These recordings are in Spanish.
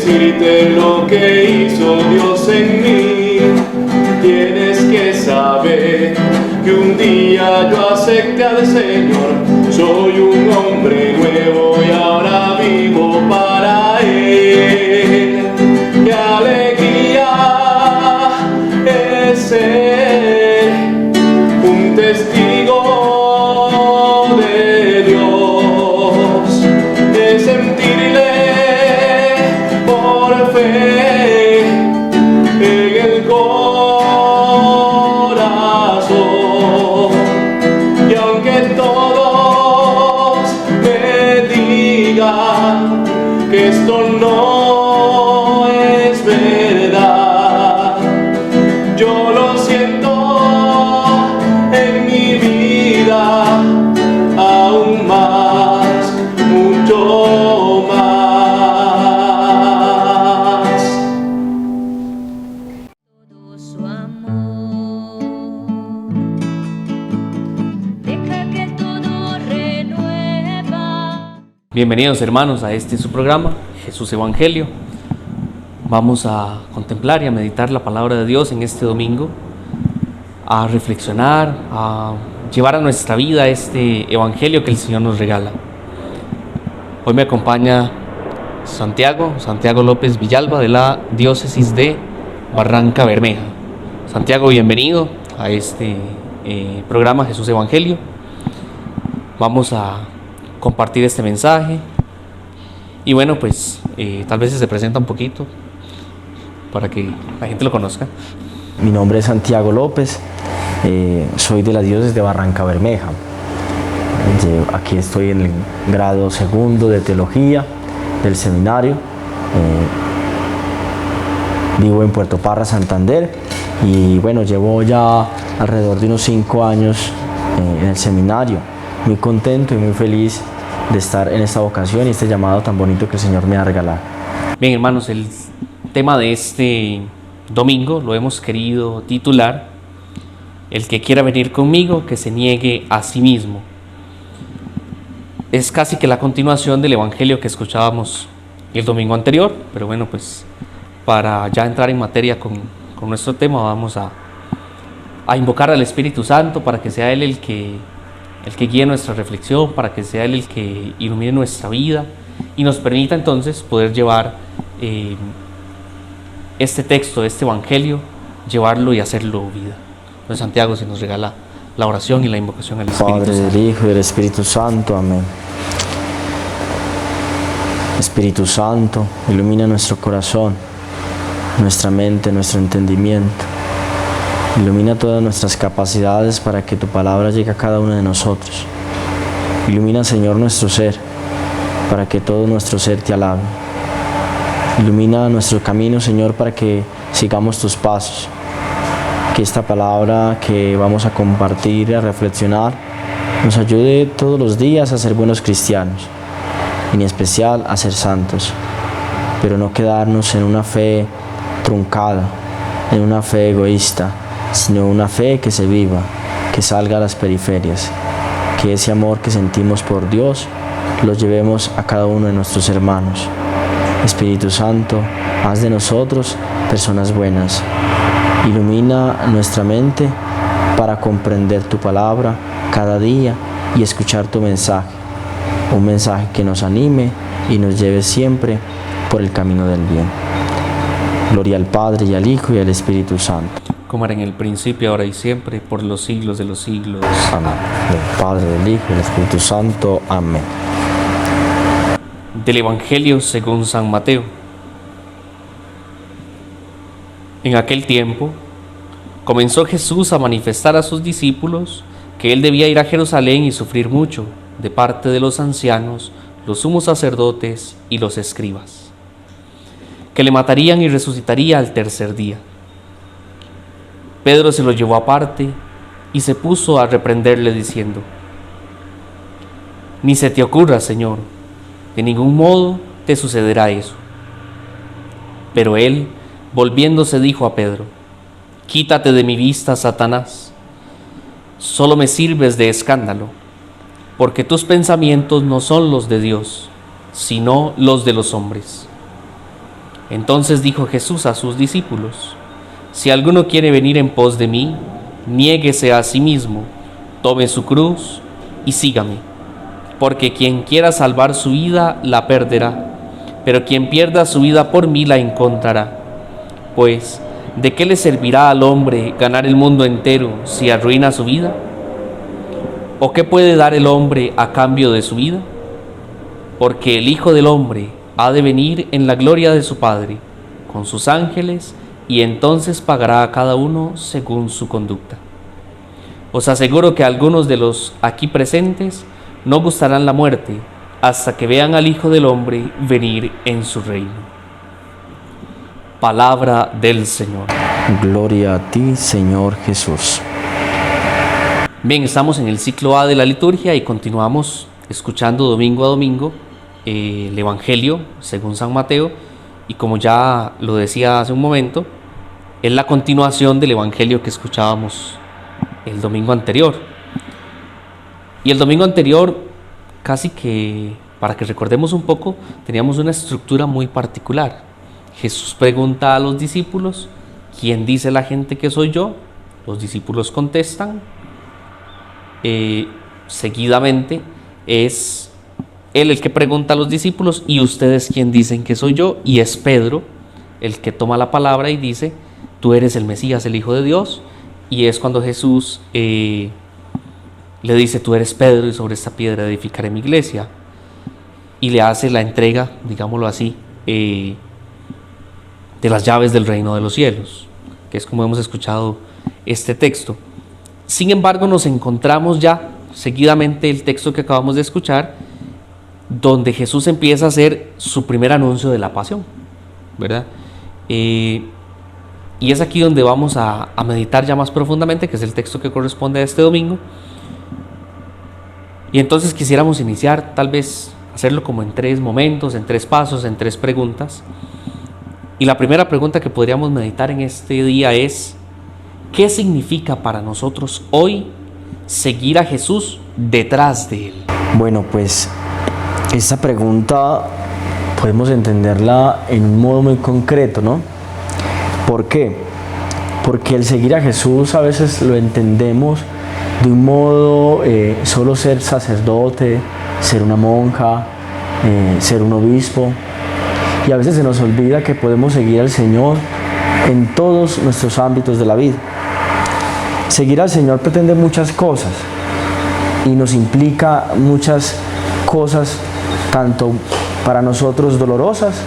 decirte lo que hizo Dios en mí. Tienes que saber que un día yo acepté al Señor. Soy un hombre nuevo y ahora vivo para Él. ¡Qué alegría es ser un testigo de Dios! De sentirle por fe en el corazón. Y aunque todos me digan que esto no es verdad, yo lo siento en mi vida aún más, mucho más. Todo su amor, deja que todo renueva. Bienvenidos hermanos a este su programa, Jesús Evangelio. Vamos a contemplar y a meditar la palabra de Dios en este domingo, a reflexionar, a llevar a nuestra vida este Evangelio que el Señor nos regala. Hoy me acompaña Santiago López Villalba, de la diócesis de Barranca Bermeja. Santiago, bienvenido a este programa Jesús Evangelio. Vamos a compartir este mensaje y bueno, pues tal vez se presenta un poquito para que la gente lo conozca. Mi nombre es Santiago López, soy de la diócesis de Barranca Bermeja. Aquí estoy en el grado segundo de teología del seminario. Vivo en Puerto Parra, Santander, y bueno, llevo ya alrededor de unos 5 años en el seminario. Muy contento y muy feliz de estar en esta vocación y este llamado tan bonito que el Señor me ha regalado. Bien, hermanos, el tema de este domingo lo hemos querido titular: El que quiera venir conmigo, que se niegue a sí mismo. Es casi que la continuación del evangelio que escuchábamos el domingo anterior, pero bueno, pues para ya entrar en materia con nuestro tema, vamos a invocar al Espíritu Santo para que sea Él el que guíe nuestra reflexión, para que sea Él el que ilumine nuestra vida y nos permita entonces poder llevar este texto, este evangelio, llevarlo y hacerlo vida. Entonces, Santiago, se nos regala la oración y la invocación al Espíritu Padre, Santo. del Hijo y del Espíritu Santo. Amén. Espíritu Santo, ilumina nuestro corazón, nuestra mente, nuestro entendimiento. Ilumina todas nuestras capacidades para que tu palabra llegue a cada uno de nosotros. Ilumina, Señor, nuestro ser, para que todo nuestro ser te alabe. Ilumina nuestro camino, Señor, para que sigamos tus pasos. Que esta palabra que vamos a compartir y a reflexionar nos ayude todos los días a ser buenos cristianos, en especial a ser santos, pero no quedarnos en una fe truncada, en una fe egoísta, sino una fe que se viva, que salga a las periferias, que ese amor que sentimos por Dios lo llevemos a cada uno de nuestros hermanos. Espíritu Santo, haz de nosotros personas buenas. Ilumina nuestra mente para comprender tu palabra cada día y escuchar tu mensaje, un mensaje que nos anime y nos lleve siempre por el camino del bien. Gloria al Padre y al Hijo y al Espíritu Santo. Como era en el principio, ahora y siempre, por los siglos de los siglos. Amén. Del Padre, del Hijo y del Espíritu Santo. Amén. Del Evangelio según San Mateo. En aquel tiempo, comenzó Jesús a manifestar a sus discípulos que Él debía ir a Jerusalén y sufrir mucho de parte de los ancianos, los sumos sacerdotes y los escribas, que le matarían y resucitaría al tercer día. Pedro se lo llevó aparte y se puso a reprenderle diciendo: «Ni se te ocurra, Señor, de ningún modo te sucederá eso». Pero él, volviéndose, dijo a Pedro: «Quítate de mi vista, Satanás, solo me sirves de escándalo, porque tus pensamientos no son los de Dios, sino los de los hombres». Entonces dijo Jesús a sus discípulos: si alguno quiere venir en pos de mí, niéguese a sí mismo, tome su cruz y sígame. Porque quien quiera salvar su vida, la perderá, pero quien pierda su vida por mí, la encontrará. Pues, ¿de qué le servirá al hombre ganar el mundo entero si arruina su vida? ¿O qué puede dar el hombre a cambio de su vida? Porque el Hijo del Hombre ha de venir en la gloria de su Padre, con sus ángeles, y entonces pagará a cada uno según su conducta. Os aseguro que algunos de los aquí presentes no gustarán la muerte hasta que vean al Hijo del Hombre venir en su reino. Palabra del Señor. Gloria a ti, Señor Jesús. Bien, estamos en el ciclo A de la liturgia y continuamos escuchando domingo a domingo el Evangelio según San Mateo, y como ya lo decía hace un momento, es la continuación del Evangelio que escuchábamos el domingo anterior. Y el domingo anterior, casi que para que recordemos un poco, teníamos una estructura muy particular. Jesús pregunta a los discípulos: ¿quién dice la gente que soy yo? Los discípulos contestan. Seguidamente es Él el que pregunta a los discípulos: ¿y ustedes quién dicen que soy yo? Y es Pedro el que toma la palabra y dice: tú eres el Mesías, el Hijo de Dios. Y es cuando Jesús le dice: tú eres Pedro y sobre esta piedra edificaré mi iglesia. Y le hace la entrega, digámoslo así, de las llaves del reino de los cielos, que es como hemos escuchado este texto. Sin embargo, nos encontramos ya seguidamente el texto que acabamos de escuchar, donde Jesús empieza a hacer su primer anuncio de la pasión, ¿verdad? Y es aquí donde vamos a meditar ya más profundamente, que es el texto que corresponde a este domingo. Y entonces quisiéramos iniciar, tal vez hacerlo como en 3 momentos, en 3 pasos, en 3 preguntas. Y la primera pregunta que podríamos meditar en este día es: ¿qué significa para nosotros hoy seguir a Jesús detrás de Él? Bueno, pues esta pregunta podemos entenderla en un modo muy concreto, ¿no? ¿Por qué? Porque el seguir a Jesús a veces lo entendemos de un modo solo ser sacerdote, ser una monja, ser un obispo, y a veces se nos olvida que podemos seguir al Señor en todos nuestros ámbitos de la vida. Seguir al Señor pretende muchas cosas y nos implica muchas cosas, tanto para nosotros dolorosas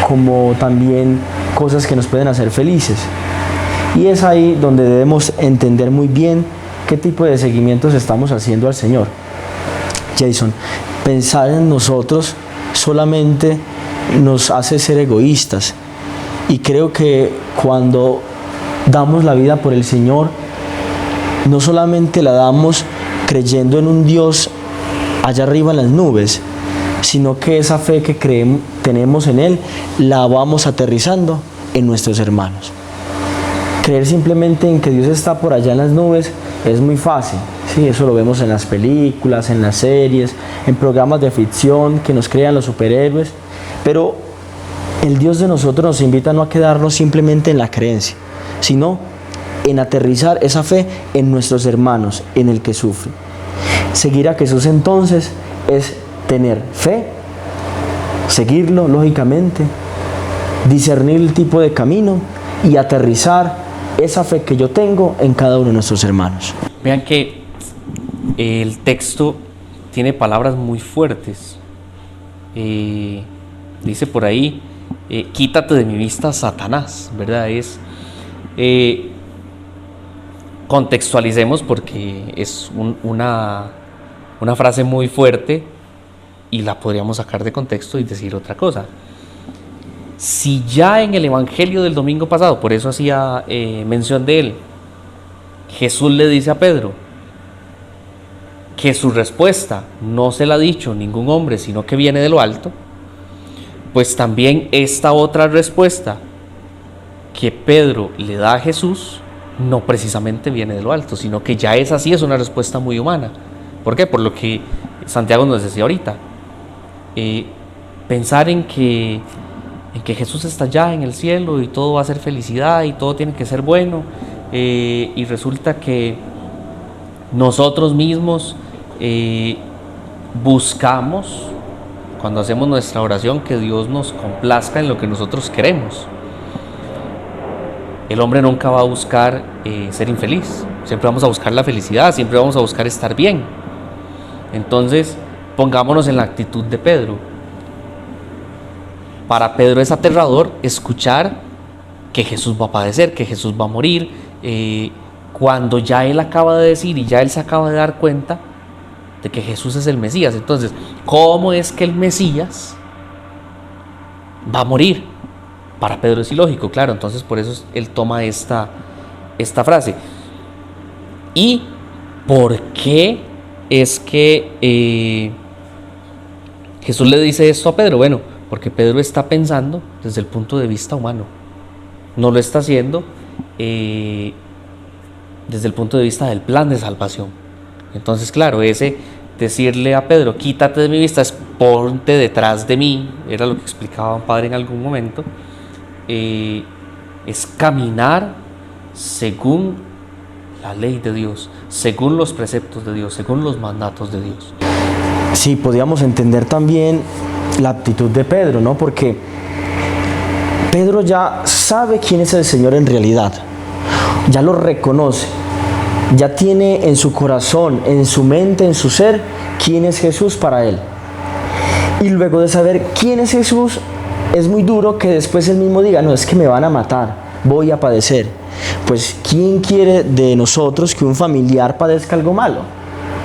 como también cosas que nos pueden hacer felices. Y es ahí donde debemos entender muy bien qué tipo de seguimientos estamos haciendo al Señor. Jason, pensar en nosotros solamente nos hace ser egoístas, y creo que cuando damos la vida por el Señor, no solamente la damos creyendo en un Dios allá arriba en las nubes, sino que esa fe que tenemos en Él la vamos aterrizando en nuestros hermanos. Creer simplemente en que Dios está por allá en las nubes es muy fácil, ¿sí? Eso lo vemos en las películas, en las series, en programas de ficción que nos crean los superhéroes, pero el Dios de nosotros nos invita no a quedarnos simplemente en la creencia, sino en aterrizar esa fe en nuestros hermanos, en el que sufre. Seguir a Jesús entonces es tener fe, seguirlo lógicamente, discernir el tipo de camino y aterrizar esa fe que yo tengo en cada uno de nuestros hermanos. Vean que el texto tiene palabras muy fuertes. Dice por ahí: quítate de mi vista, Satanás, ¿verdad? Contextualicemos, porque es una frase muy fuerte y la podríamos sacar de contexto y decir otra cosa. Si ya en el Evangelio del domingo pasado, por eso hacía mención de él, Jesús le dice a Pedro que su respuesta no se la ha dicho ningún hombre, sino que viene de lo alto, pues también esta otra respuesta que Pedro le da a Jesús no precisamente viene de lo alto, sino que ya es así, es una respuesta muy humana. ¿Por qué? Por lo que Santiago nos decía ahorita. Pensar en que en que Jesús está allá en el cielo y todo va a ser felicidad y todo tiene que ser bueno, y resulta que nosotros mismos buscamos, cuando hacemos nuestra oración, que Dios nos complazca en lo que nosotros queremos. El hombre nunca va a buscar ser infeliz, siempre vamos a buscar la felicidad, siempre vamos a buscar estar bien. Entonces, pongámonos en la actitud de Pedro. Para Pedro es aterrador escuchar que Jesús va a padecer, que Jesús va a morir, cuando ya él acaba de decir y ya él se acaba de dar cuenta de que Jesús es el Mesías. Entonces, ¿cómo es que el Mesías va a morir? Para Pedro es ilógico, claro. Entonces, por eso él toma esta frase. ¿Y por qué es que Jesús le dice esto a Pedro? Bueno, porque Pedro está pensando desde el punto de vista humano, no lo está haciendo desde el punto de vista del plan de salvación. Entonces, claro, ese decirle a Pedro, quítate de mi vista, es ponte detrás de mí, era lo que explicaba un padre en algún momento, es caminar según la ley de Dios, según los preceptos de Dios, según los mandatos de Dios. Sí, podríamos entender también la actitud de Pedro, ¿no? Porque Pedro ya sabe quién es el Señor en realidad, ya lo reconoce, ya tiene en su corazón, en su mente, en su ser, quién es Jesús para él. Y luego de saber quién es Jesús, es muy duro que después él mismo diga, no, es que me van a matar, voy a padecer. Pues, ¿quién quiere de nosotros que un familiar padezca algo malo?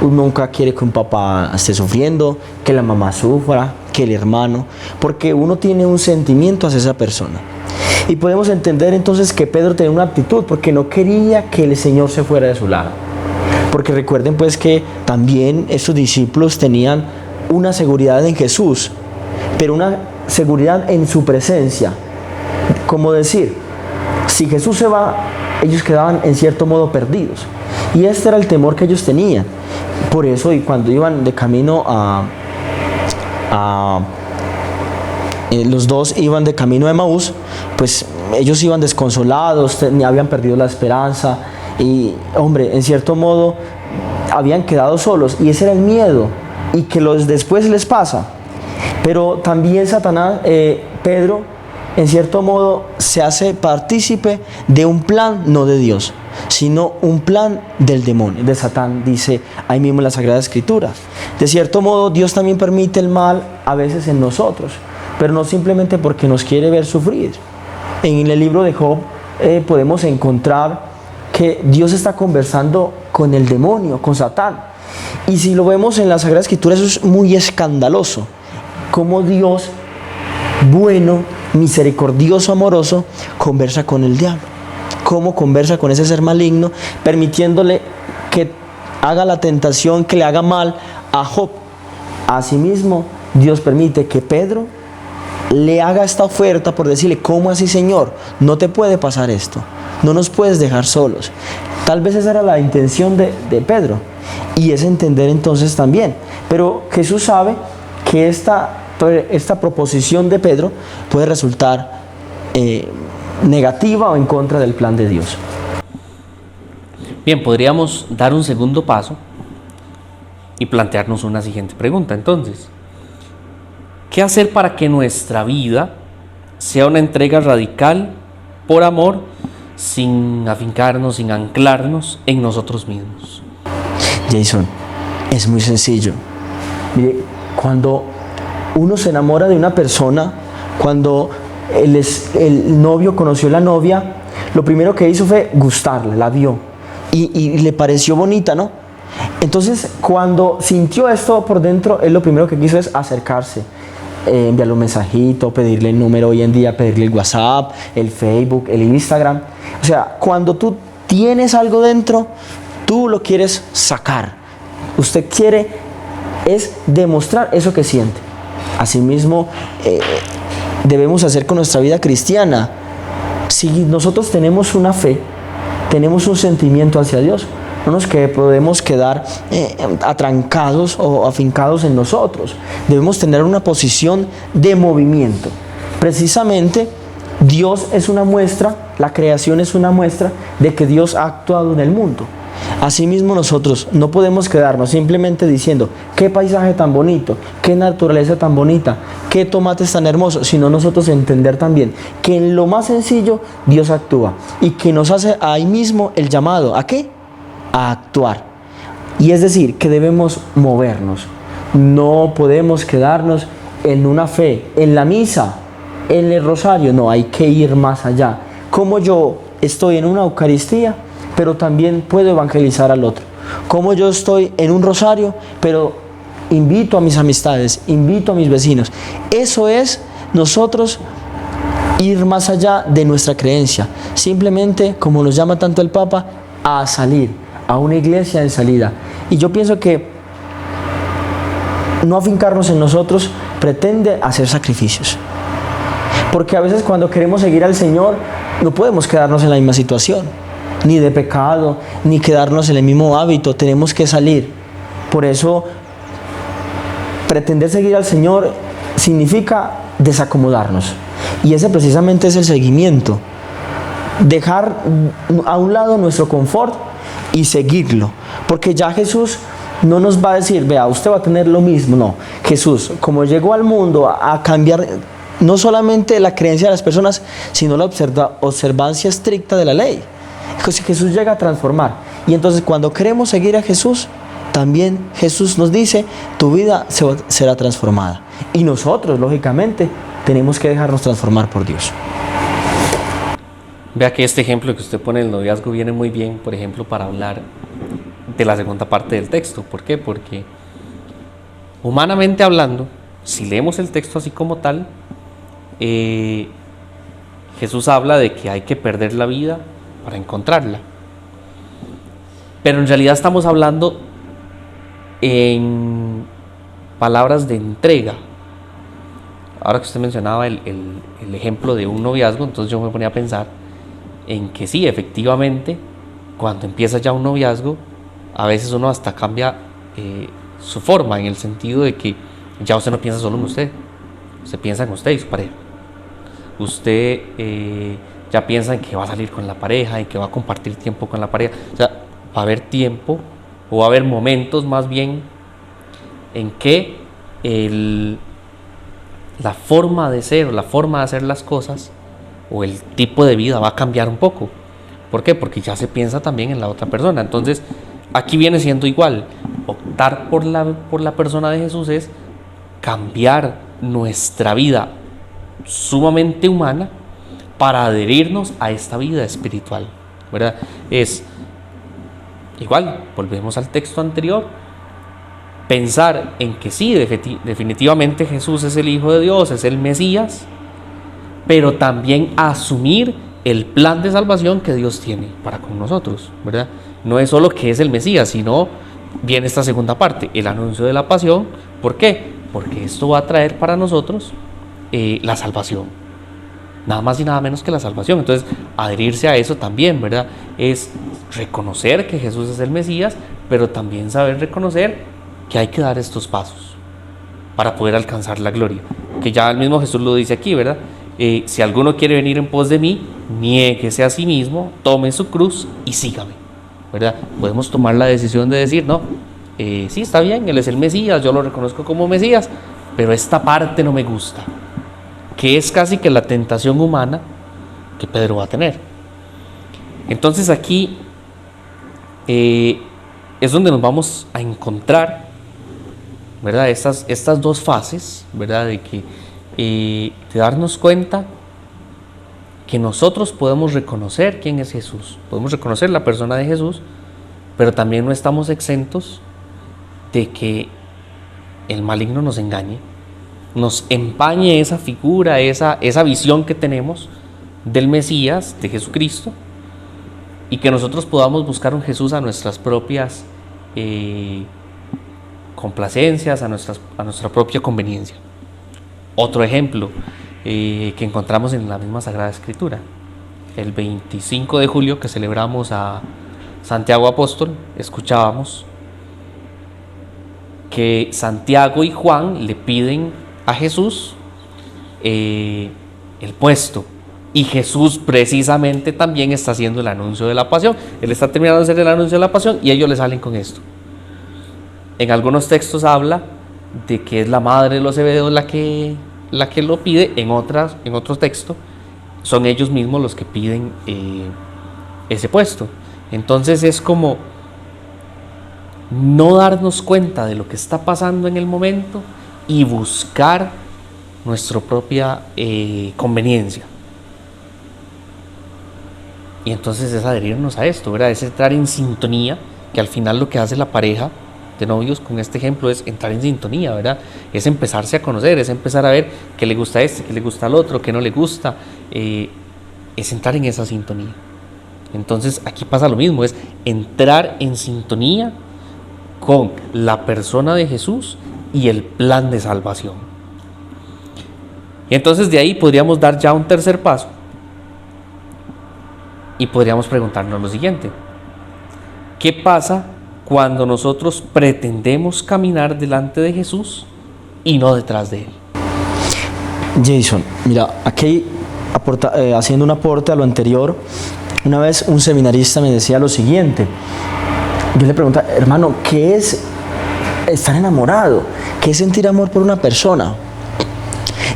Uno nunca quiere que un papá esté sufriendo, que la mamá sufra, que el hermano, porque uno tiene un sentimiento hacia esa persona. Y podemos entender entonces que Pedro tenía una actitud, porque no quería que el Señor se fuera de su lado. Porque recuerden pues que también estos discípulos tenían una seguridad en Jesús, pero una seguridad en su presencia. Como decir, si Jesús se va, ellos quedaban en cierto modo perdidos. Y este era el temor que ellos tenían. Por eso, y cuando iban de camino los dos iban de camino a Emaús, pues ellos iban desconsolados, habían perdido la esperanza y, hombre, en cierto modo habían quedado solos, y ese era el miedo, y que después les pasa. Pero también Satanás, Pedro, en cierto modo se hace partícipe de un plan no de Dios, sino un plan del demonio, de Satán, dice ahí mismo en la Sagrada Escritura. De cierto modo Dios también permite el mal a veces en nosotros, pero no simplemente porque nos quiere ver sufrir. En el libro de Job podemos encontrar que Dios está conversando con el demonio, con Satán. Y si lo vemos en la Sagrada Escritura, eso es muy escandaloso. Cómo Dios, bueno, misericordioso, amoroso, conversa con el diablo. Cómo conversa con ese ser maligno, permitiéndole que haga la tentación, que le haga mal a Job. Asimismo, Dios permite que Pedro le haga esta oferta por decirle, ¿cómo así, Señor? No te puede pasar esto, no nos puedes dejar solos. Tal vez esa era la intención de Pedro, y es entender entonces también. Pero Jesús sabe que esta proposición de Pedro puede resultar negativa o en contra del plan de Dios. Bien, podríamos dar un segundo paso y plantearnos una siguiente pregunta. Entonces, ¿qué hacer para que nuestra vida sea una entrega radical por amor, sin afincarnos, sin anclarnos en nosotros mismos? Jason, es muy sencillo. Mire, cuando uno se enamora de una persona, cuando el novio conoció a la novia, lo primero que hizo fue gustarle, la vio y le pareció bonita, ¿no? Entonces, cuando sintió esto por dentro, él lo primero que quiso es acercarse, enviarle un mensajito, pedirle el número, hoy en día pedirle el WhatsApp, el Facebook, el Instagram. O sea, cuando tú tienes algo dentro, tú lo quieres sacar. Usted quiere es demostrar eso que siente. Asimismo, debemos hacer con nuestra vida cristiana. Si nosotros tenemos una fe, tenemos un sentimiento hacia Dios, no nos podemos quedar atrancados o afincados en nosotros. Debemos tener una posición de movimiento. Precisamente Dios es una muestra, la creación es una muestra de que Dios ha actuado en el mundo. Asimismo nosotros no podemos quedarnos simplemente diciendo qué paisaje tan bonito, qué naturaleza tan bonita, qué tomates tan hermosos, sino nosotros entender también que en lo más sencillo Dios actúa y que nos hace ahí mismo el llamado, ¿a qué? A actuar. Y es decir, que debemos movernos, no podemos quedarnos en una fe, en la misa, en el rosario, no, hay que ir más allá. Como yo estoy en una Eucaristía, pero también puedo evangelizar al otro. Como yo estoy en un rosario, pero invito a mis amistades, invito a mis vecinos. Eso es nosotros ir más allá de nuestra creencia. Simplemente, como nos llama tanto el Papa, a salir, a una iglesia en salida. Y yo pienso que no afincarnos en nosotros pretende hacer sacrificios. Porque a veces cuando queremos seguir al Señor, no podemos quedarnos en la misma situación, ni de pecado, ni quedarnos en el mismo hábito, tenemos que salir. Por eso, pretender seguir al Señor significa desacomodarnos. Y ese precisamente es el seguimiento. Dejar a un lado nuestro confort y seguirlo. Porque ya Jesús no nos va a decir, vea, usted va a tener lo mismo. No, Jesús, como llegó al mundo a cambiar no solamente la creencia de las personas, sino la observancia estricta de la ley. Jesús llega a transformar. Y entonces cuando queremos seguir a Jesús, también Jesús nos dice, tu vida será transformada. Y nosotros, lógicamente, tenemos que dejarnos transformar por Dios. Vea que este ejemplo que usted pone del noviazgo viene muy bien, por ejemplo, para hablar de la segunda parte del texto. ¿Por qué? Porque humanamente hablando, si leemos el texto así como tal, Jesús habla de que hay que perder la vida para encontrarla. Pero en realidad estamos hablando en palabras de entrega. Ahora que usted mencionaba el ejemplo de un noviazgo, entonces yo me ponía a pensar en que sí, efectivamente, cuando empieza ya un noviazgo, a veces uno hasta cambia su forma, en el sentido de que ya usted no piensa solo en usted piensa en usted y su pareja. Usted ya piensa en que va a salir con la pareja, en que va a compartir tiempo con la pareja. O sea, va a haber tiempo, o va a haber momentos más bien, en que la forma de ser, o la forma de hacer las cosas, o el tipo de vida va a cambiar un poco. ¿Por qué? Porque ya se piensa también en la otra persona. Entonces, aquí viene siendo igual. Optar por la persona de Jesús es cambiar nuestra vida sumamente humana para adherirnos a esta vida espiritual, ¿verdad? Es igual, volvemos al texto anterior, pensar en que sí, definitivamente Jesús es el Hijo de Dios, es el Mesías, pero también asumir el plan de salvación que Dios tiene para con nosotros, ¿verdad? No es solo que es el Mesías, sino viene esta segunda parte, el anuncio de la pasión. ¿Por qué? Porque esto va a traer para nosotros la salvación, nada más y nada menos que la salvación. Entonces, adherirse a eso también, ¿verdad? Es reconocer que Jesús es el Mesías, pero también saber reconocer que hay que dar estos pasos para poder alcanzar la gloria, que ya el mismo Jesús lo dice aquí, ¿verdad? Si alguno quiere venir en pos de mí, niéguese a sí mismo, tome su cruz y sígame, ¿verdad? Podemos tomar la decisión de decir, no, sí, está bien, Él es el Mesías, yo lo reconozco como Mesías, pero esta parte no me gusta, que es casi que la tentación humana que Pedro va a tener. Entonces aquí es donde nos vamos a encontrar, ¿verdad? Estas dos fases, ¿verdad? De darnos cuenta que nosotros podemos reconocer quién es Jesús, podemos reconocer la persona de Jesús, pero también no estamos exentos de que el maligno nos engañe, nos empañe esa figura, esa visión que tenemos del Mesías, de Jesucristo, y que nosotros podamos buscar un Jesús a nuestras propias complacencias, a nuestra propia conveniencia. Otro ejemplo que encontramos en la misma Sagrada Escritura, el 25 de julio que celebramos a Santiago Apóstol, escuchábamos que Santiago y Juan le piden a Jesús el puesto. Y Jesús precisamente también está haciendo el anuncio de la pasión. Él está terminando de hacer el anuncio de la pasión y ellos le salen con esto. En algunos textos habla de que es la madre de los Zebedeos la que lo pide. En otros textos son ellos mismos los que piden ese puesto. Entonces es como no darnos cuenta de lo que está pasando en el momento y buscar nuestra propia conveniencia. Y entonces es adherirnos a esto, ¿verdad? Es entrar en sintonía, que al final lo que hace la pareja de novios con este ejemplo es entrar en sintonía, ¿verdad? Es empezarse a conocer, es empezar a ver qué le gusta a este, qué le gusta al otro, qué no le gusta. Es entrar en esa sintonía. Entonces aquí pasa lo mismo, es entrar en sintonía con la persona de Jesús y el plan de salvación. Y entonces de ahí podríamos dar ya un tercer paso y podríamos preguntarnos lo siguiente: ¿qué pasa cuando nosotros pretendemos caminar delante de Jesús y no detrás de Él? Jason, mira, aquí haciendo un aporte a lo anterior, una vez un seminarista me decía lo siguiente. Yo le preguntaba: hermano, ¿qué es estar enamorado? ¿Qué es sentir amor por una persona?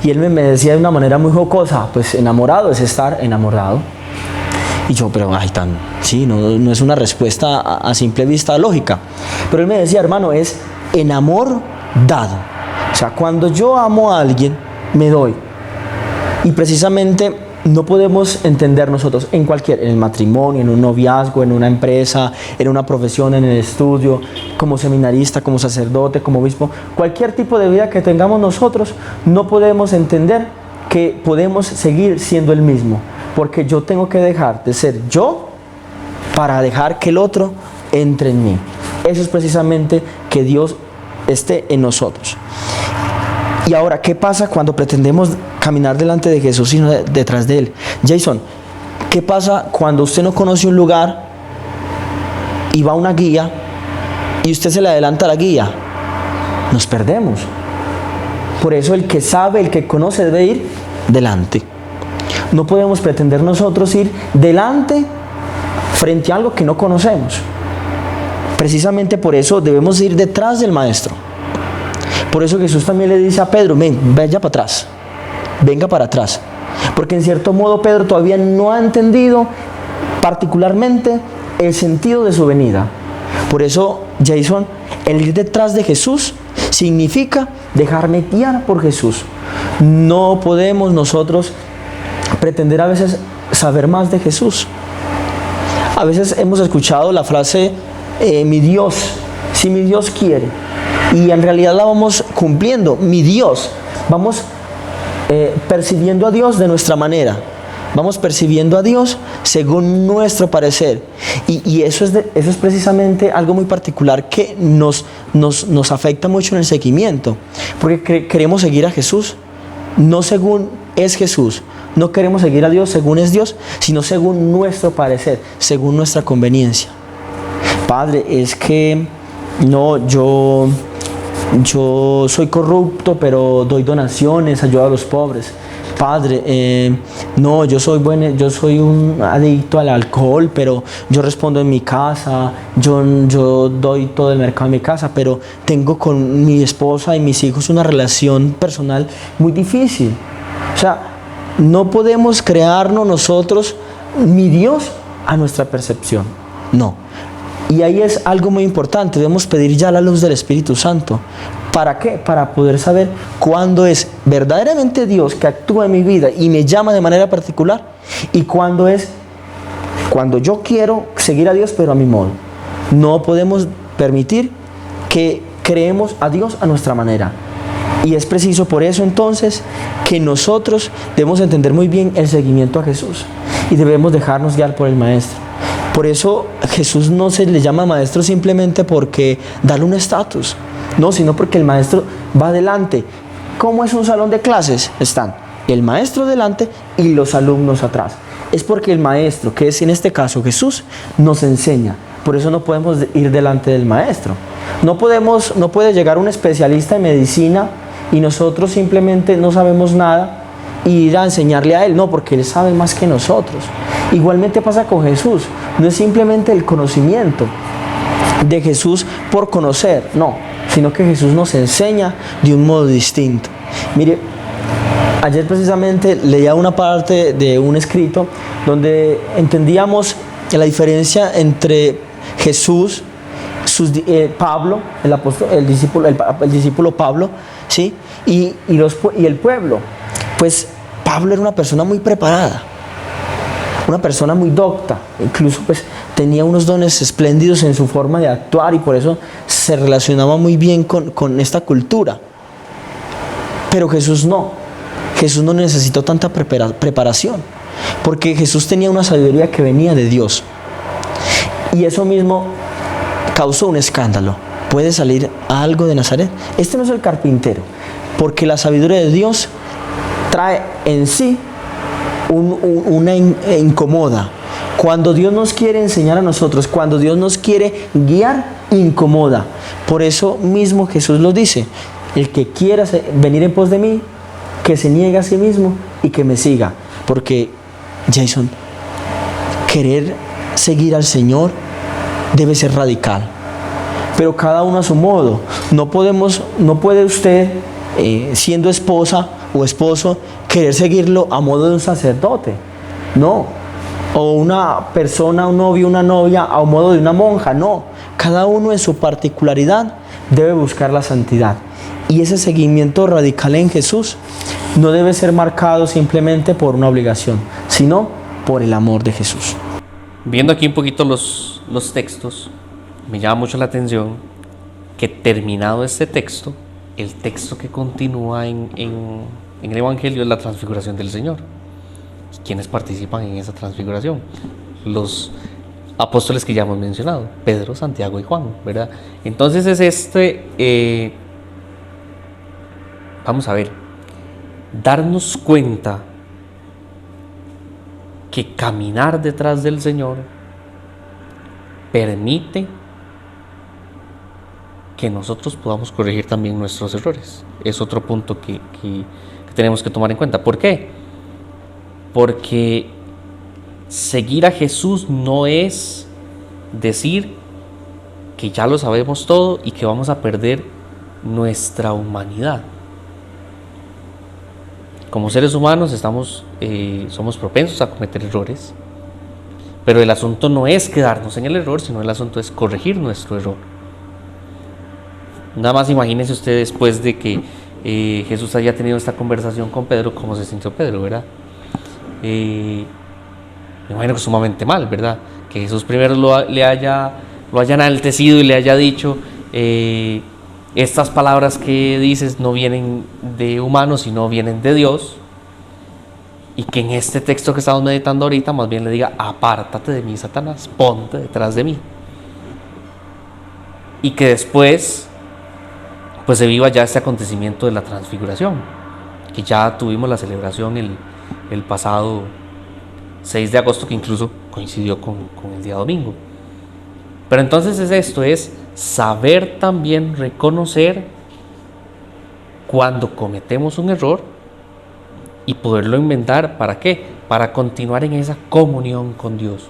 Y él me decía de una manera muy jocosa: pues enamorado es estar enamorado. Y yo, pero sí, no es una respuesta a simple vista lógica. Pero él me decía: hermano, es en amor dado. O sea, cuando yo amo a alguien, me doy. Y precisamente no podemos entender nosotros en el matrimonio, en un noviazgo, en una empresa, en una profesión, en el estudio, como seminarista, como sacerdote, como obispo, cualquier tipo de vida que tengamos nosotros, no podemos entender que podemos seguir siendo el mismo, porque yo tengo que dejar de ser yo para dejar que el otro entre en mí. Eso es precisamente que Dios esté en nosotros. Y ahora, ¿qué pasa cuando pretendemos caminar delante de Jesús y no detrás de Él? Jason, ¿qué pasa cuando usted no conoce un lugar y va a una guía y usted se le adelanta a la guía? Nos perdemos. Por eso el que sabe, el que conoce debe ir delante. No podemos pretender nosotros ir delante frente a algo que no conocemos. Precisamente por eso debemos ir detrás del Maestro. Por eso Jesús también le dice a Pedro: vaya para atrás, venga para atrás. Porque en cierto modo Pedro todavía no ha entendido particularmente el sentido de su venida. Por eso, Jason, el ir detrás de Jesús significa dejarme guiar por Jesús. No podemos nosotros pretender a veces saber más de Jesús. A veces hemos escuchado la frase, mi Dios, si mi Dios quiere. Y en realidad la vamos cumpliendo, mi Dios. Vamos percibiendo a Dios de nuestra manera. Vamos percibiendo a Dios según nuestro parecer. Y eso es precisamente algo muy particular que nos afecta mucho en el seguimiento. Porque queremos seguir a Jesús, no según es Jesús. No queremos seguir a Dios según es Dios, sino según nuestro parecer, según nuestra conveniencia. Padre, es que no, yo soy corrupto, pero doy donaciones, ayudo a los pobres. Padre, no, yo soy un adicto al alcohol, pero yo respondo en mi casa, yo doy todo el mercado en mi casa, pero tengo con mi esposa y mis hijos una relación personal muy difícil. O sea, no podemos crearnos nosotros mi Dios a nuestra percepción, no. Y ahí es algo muy importante, debemos pedir ya la luz del Espíritu Santo. ¿Para qué? Para poder saber cuándo es verdaderamente Dios que actúa en mi vida y me llama de manera particular, y cuándo yo quiero seguir a Dios pero a mi modo. No podemos permitir que creemos a Dios a nuestra manera. Y es preciso por eso entonces que nosotros debemos entender muy bien el seguimiento a Jesús y debemos dejarnos guiar por el Maestro. Por eso Jesús no se le llama Maestro simplemente porque darle un estatus, no, sino porque el Maestro va adelante. ¿Cómo es un salón de clases? Están el Maestro delante y los alumnos atrás. Es porque el Maestro, que es en este caso Jesús, nos enseña. Por eso no podemos ir delante del Maestro. No puede llegar un especialista en medicina y nosotros simplemente no sabemos nada y ir a enseñarle a Él, no, porque Él sabe más que nosotros. Igualmente pasa con Jesús, no es simplemente el conocimiento de Jesús por conocer, no, sino que Jesús nos enseña de un modo distinto. Mire, ayer precisamente leía una parte de un escrito donde entendíamos la diferencia entre Jesús, Pablo, el apóstol, el discípulo Pablo, ¿sí? y el pueblo. Pues Pablo era una persona muy preparada, una persona muy docta, incluso pues tenía unos dones espléndidos en su forma de actuar y por eso se relacionaba muy bien con esta cultura. Pero Jesús no necesitó tanta preparación, porque Jesús tenía una sabiduría que venía de Dios. Y eso mismo causó un escándalo. ¿Puede salir algo de Nazaret? Este no es el carpintero, porque la sabiduría de Dios trae en sí una incomoda. Cuando Dios nos quiere enseñar a nosotros, cuando Dios nos quiere guiar, incomoda. Por eso mismo Jesús lo dice: el que quiera venir en pos de mí, que se niegue a sí mismo y que me siga. Porque, Jason, querer seguir al Señor debe ser radical, pero cada uno a su modo. No puede usted, siendo esposa o esposo, querer seguirlo a modo de un sacerdote, no, o una persona, un novio, una novia a modo de una monja, no. Cada uno en su particularidad debe buscar la santidad, y ese seguimiento radical en Jesús no debe ser marcado simplemente por una obligación, sino por el amor de Jesús. Viendo aquí un poquito los textos, me llama mucho la atención que, terminado este texto, el texto que continúa en el Evangelio es la transfiguración del Señor. ¿Quiénes participan en esa transfiguración? Los apóstoles que ya hemos mencionado: Pedro, Santiago y Juan, ¿verdad? Entonces es vamos a ver, darnos cuenta que caminar detrás del Señor permite que nosotros podamos corregir también nuestros errores. Es otro punto que tenemos que tomar en cuenta. ¿Por qué? Porque seguir a Jesús no es decir que ya lo sabemos todo y que vamos a perder nuestra humanidad. Como seres humanos somos propensos a cometer errores, pero el asunto no es quedarnos en el error, sino el asunto es corregir nuestro error. Nada más imagínense usted, después de que Jesús haya tenido esta conversación con Pedro, cómo se sintió Pedro, ¿verdad? Me imagino que sumamente mal, ¿verdad? Que Jesús primero lo haya enaltecido y le haya dicho: estas palabras que dices no vienen de humanos, sino vienen de Dios. Y que en este texto que estamos meditando ahorita, más bien le diga: apártate de mí, Satanás, ponte detrás de mí. Y que después pues se viva ya este acontecimiento de la transfiguración, que ya tuvimos la celebración el pasado 6 de agosto, que incluso coincidió con el día domingo. Pero entonces es saber también reconocer cuando cometemos un error y poderlo enmendar. ¿Para qué? Para continuar en esa comunión con Dios.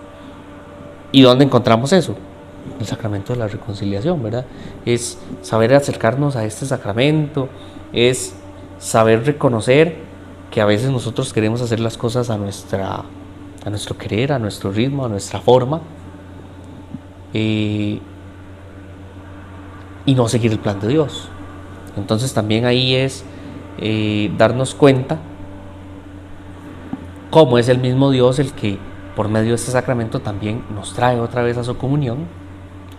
¿Y dónde encontramos eso? El sacramento de la reconciliación, ¿verdad? Es saber acercarnos a este sacramento, es saber reconocer que a veces nosotros queremos hacer las cosas a nuestro querer, a nuestro ritmo, a nuestra forma, y no seguir el plan de Dios. Entonces también ahí es darnos cuenta cómo es el mismo Dios el que por medio de este sacramento también nos trae otra vez a su comunión.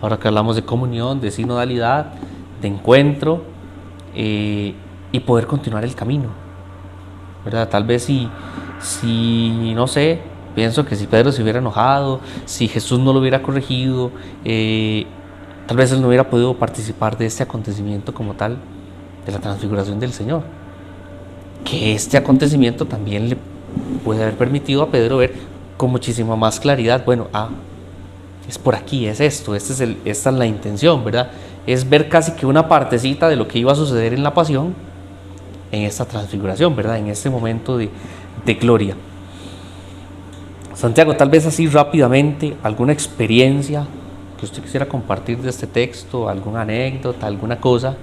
Ahora que hablamos de comunión, de sinodalidad, de encuentro, y poder continuar el camino, ¿verdad? Tal vez si no sé, pienso que si Pedro se hubiera enojado, si Jesús no lo hubiera corregido, tal vez él no hubiera podido participar de este acontecimiento como tal, de la transfiguración del Señor. Que este acontecimiento también le puede haber permitido a Pedro ver con muchísima más claridad: bueno, es por aquí, es esto, esta es la intención, ¿verdad? Es ver casi que una partecita de lo que iba a suceder en la pasión, en esta transfiguración, ¿verdad? En este momento de gloria. Santiago, tal vez así rápidamente, alguna experiencia que usted quisiera compartir de este texto, alguna anécdota, alguna cosa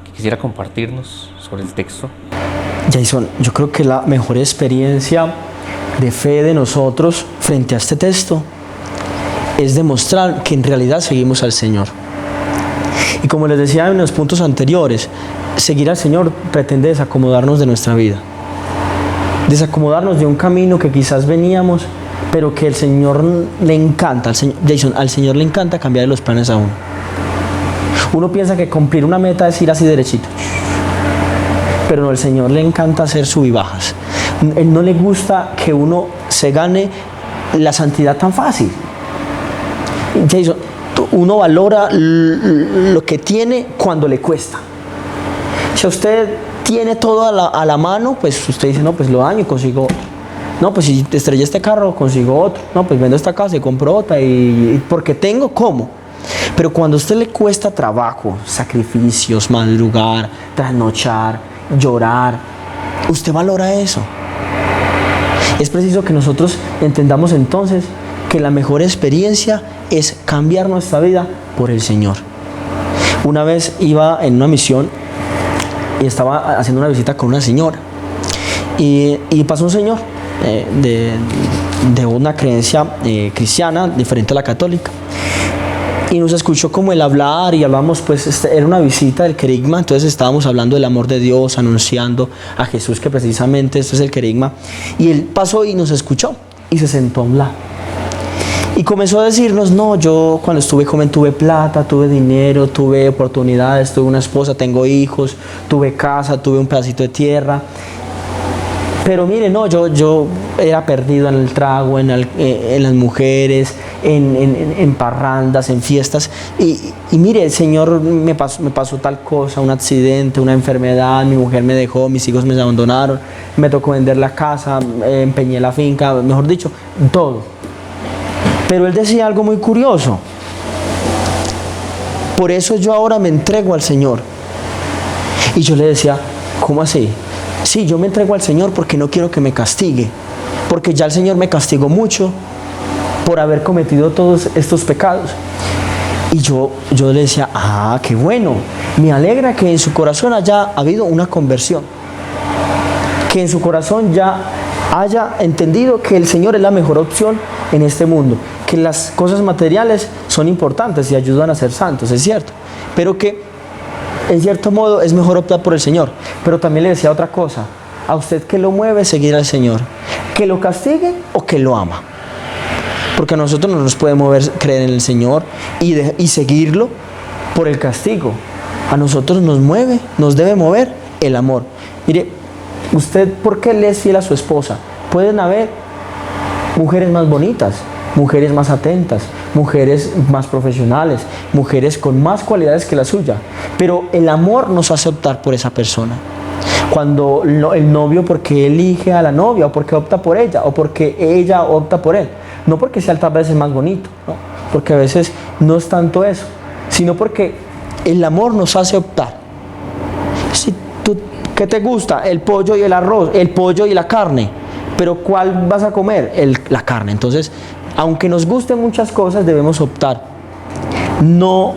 que quisiera compartirnos sobre el texto. Jason, yo creo que la mejor experiencia de fe de nosotros frente a este texto es demostrar que en realidad seguimos al Señor. Y como les decía en los puntos anteriores, seguir al Señor pretende desacomodarnos de nuestra vida, desacomodarnos de un camino que quizás veníamos, pero que el Señor le encanta. Al Señor le encanta cambiar los planes a uno. Uno piensa que cumplir una meta es ir así derechito, pero no, al Señor le encanta hacer sub y bajas. Él no le gusta que uno se gane la santidad tan fácil. Jason, uno valora lo que tiene cuando le cuesta. Si usted tiene todo a la mano, pues usted dice, no, pues lo daño y consigo. No, pues si te estrellé este carro, consigo otro. No, pues vendo esta casa y compro otra. Y porque tengo, ¿cómo? Pero cuando a usted le cuesta trabajo, sacrificios, madrugar, trasnochar, llorar, usted valora eso. Es preciso que nosotros entendamos entonces que la mejor experiencia es cambiar nuestra vida por el Señor. Una vez iba en una misión y estaba haciendo una visita con una señora y pasó un señor de una creencia cristiana diferente a la católica y nos escuchó como el hablar y hablamos, pues era una visita del querigma, entonces estábamos hablando del amor de Dios, anunciando a Jesús, que precisamente esto es el querigma, y él pasó y nos escuchó y se sentó a un lado y comenzó a decirnos, no, yo cuando estuve joven tuve plata, tuve dinero, tuve oportunidades, tuve una esposa, tengo hijos, tuve casa, tuve un pedacito de tierra, pero mire, no, yo era perdido en el trago, en las mujeres, en parrandas, en fiestas, y mire, el Señor me pasó tal cosa, un accidente, una enfermedad, mi mujer me dejó, mis hijos me abandonaron, me tocó vender la casa, empeñé la finca, mejor dicho, todo. Pero él decía algo muy curioso: por eso yo ahora me entrego al Señor. Y yo le decía, ¿cómo así? Sí, yo me entrego al Señor porque no quiero que me castigue, porque ya el Señor me castigó mucho por haber cometido todos estos pecados. Y yo le decía, qué bueno, me alegra que en su corazón haya habido una conversión, que en su corazón ya haya entendido que el Señor es la mejor opción en este mundo, que las cosas materiales son importantes y ayudan a ser santos, es cierto, pero que en cierto modo es mejor optar por el Señor. Pero también le decía otra cosa: a usted, ¿qué lo mueve seguir al Señor? ¿Que lo castigue o que lo ama? Porque a nosotros no nos puede mover creer en el Señor y seguirlo por el castigo. A nosotros nos debe mover el amor. Mire, usted, ¿por qué le es fiel a su esposa? Pueden haber mujeres más bonitas, mujeres más atentas, mujeres más profesionales, mujeres con más cualidades que la suya, pero el amor nos hace optar por esa persona. Cuando el novio, porque elige a la novia, o porque opta por ella, o porque ella opta por él, no porque sea tal vez el más bonito, no, porque a veces no es tanto eso, sino porque el amor nos hace optar. Si tú, ¿qué te gusta? El pollo y el arroz, el pollo y la carne, pero ¿cuál vas a comer? La carne. Entonces, aunque nos gusten muchas cosas, debemos optar, no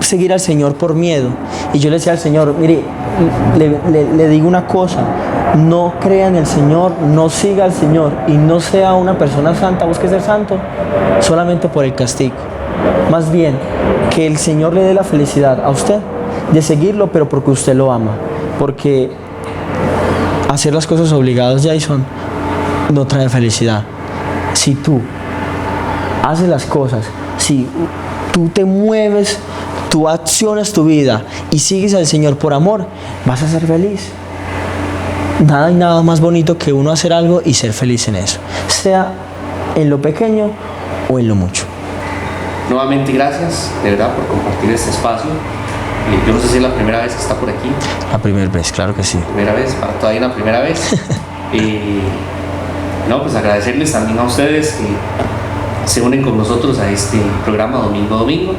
seguir al Señor por miedo. Y yo le decía al Señor, mire, le digo una cosa: no crea en el Señor, no siga al Señor y no sea una persona santa, busque ser santo solamente por el castigo. Más bien, que el Señor le dé la felicidad a usted de seguirlo, pero porque usted lo ama. Porque hacer las cosas obligadas, Jason, no trae felicidad. Si tú haces las cosas, si tú te mueves, tú accionas tu vida y sigues al Señor por amor, vas a ser feliz. Nada y nada más bonito que uno hacer algo y ser feliz en eso, sea en lo pequeño o en lo mucho. Nuevamente gracias, de verdad, por compartir este espacio. Yo no sé si es la primera vez que está por aquí. La primera vez, claro que sí. Primera vez, para todavía una primera vez. No, pues agradecerles también a ustedes que se unen con nosotros a este programa Domingo a Domingo.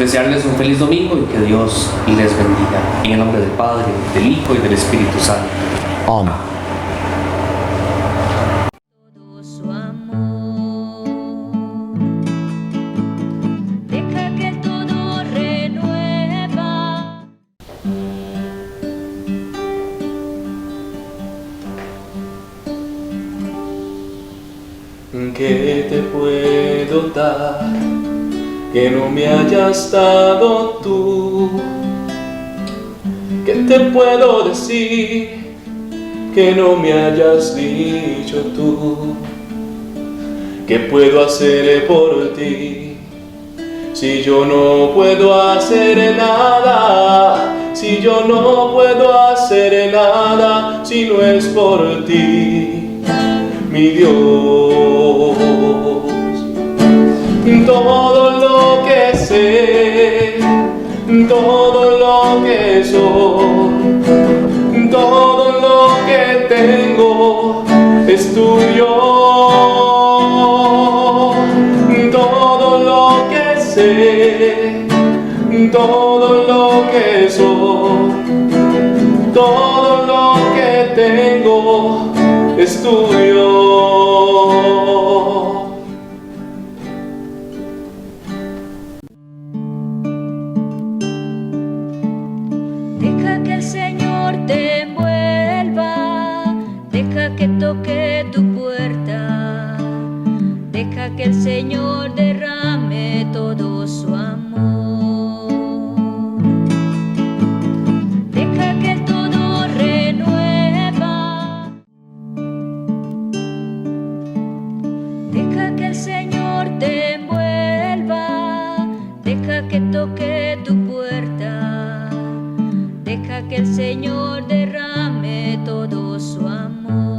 desearles un feliz domingo y que Dios les bendiga. En el nombre del Padre, del Hijo y del Espíritu Santo. Amén. todo su amor. Deja que todo renueva. ¿Qué te puedo dar que no me hayas dado tú? ¿Qué te puedo decir que no me hayas dicho tú? ¿Qué puedo hacer por ti si yo no puedo hacer nada? Si yo no puedo hacer nada si no es por ti, mi Dios. Todo lo que sé, todo lo que soy, todo lo que tengo es tuyo. Todo lo que sé, todo lo que soy, todo lo que tengo es tuyo. Deja que el Señor te envuelva, deja que toque tu puerta, deja que el Señor derrame todo su amor. Deja que todo renueva, deja que el Señor te envuelva, deja que toque tu puerta, deja que el Señor derrame todo su amor.